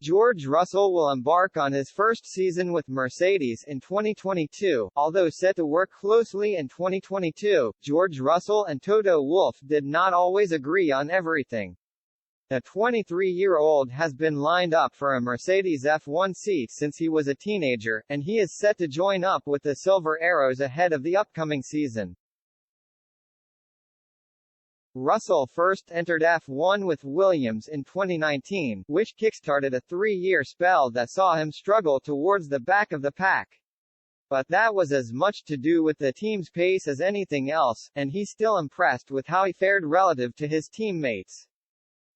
George Russell will embark on his first season with Mercedes in 2022. Although set to work closely in 2022, George Russell and Toto Wolff did not always agree on everything. The 23-year-old has been lined up for a Mercedes F1 seat since he was a teenager, and he is set to join up with the Silver Arrows ahead of the upcoming season. Russell first entered F1 with Williams in 2019, which kickstarted a 3-year spell that saw him struggle towards the back of the pack. But that was as much to do with the team's pace as anything else, and he's still impressed with how he fared relative to his teammates.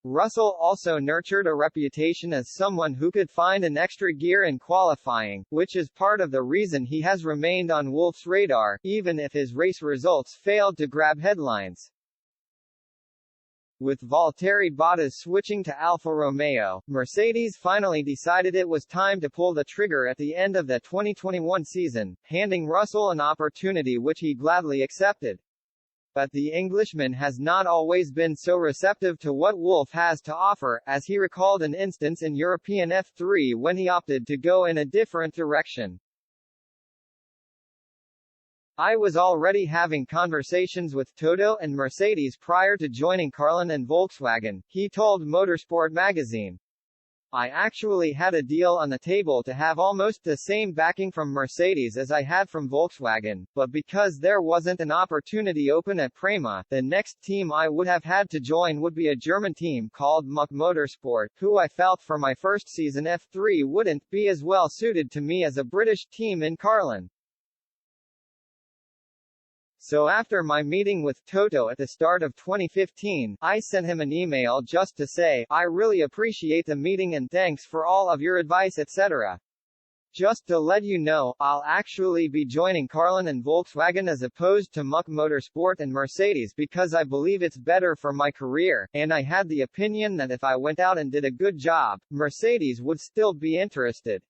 Russell also nurtured a reputation as someone who could find an extra gear in qualifying, which is part of the reason he has remained on Wolff's radar, even if his race results failed to grab headlines. With Valtteri Bottas switching to Alfa Romeo, Mercedes finally decided it was time to pull the trigger at the end of the 2021 season, handing Russell an opportunity which he gladly accepted. But the Englishman has not always been so receptive to what Wolff has to offer, as he recalled an instance in European F3 when he opted to go in a different direction. I was already having conversations with Toto and Mercedes prior to joining Carlin and Volkswagen, he told Motorsport magazine. I actually had a deal on the table to have almost the same backing from Mercedes as I had from Volkswagen, but because there wasn't an opportunity open at Prema, the next team I would have had to join would be a German team called Muck Motorsport, who I felt for my first season F3 wouldn't be as well suited to me as a British team in Carlin. So after my meeting with Toto at the start of 2015, I sent him an email just to say, I really appreciate the meeting and thanks for all of your advice etc. Just to let you know, I'll actually be joining Carlin and Volkswagen as opposed to Muck Motorsport and Mercedes because I believe it's better for my career, and I had the opinion that if I went out and did a good job, Mercedes would still be interested.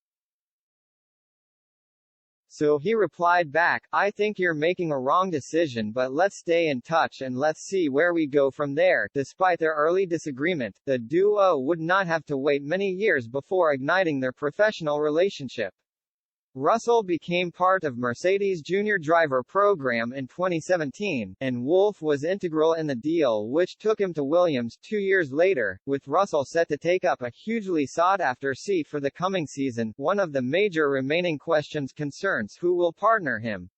So he replied back, I think you're making a wrong decision but let's stay in touch and let's see where we go from there. Despite their early disagreement, the duo would not have to wait many years before igniting their professional relationship. Russell became part of Mercedes' junior driver program in 2017, and Wolff was integral in the deal which took him to Williams 2 years later, with Russell set to take up a hugely sought-after seat for the coming season. One of the major remaining questions concerns who will partner him.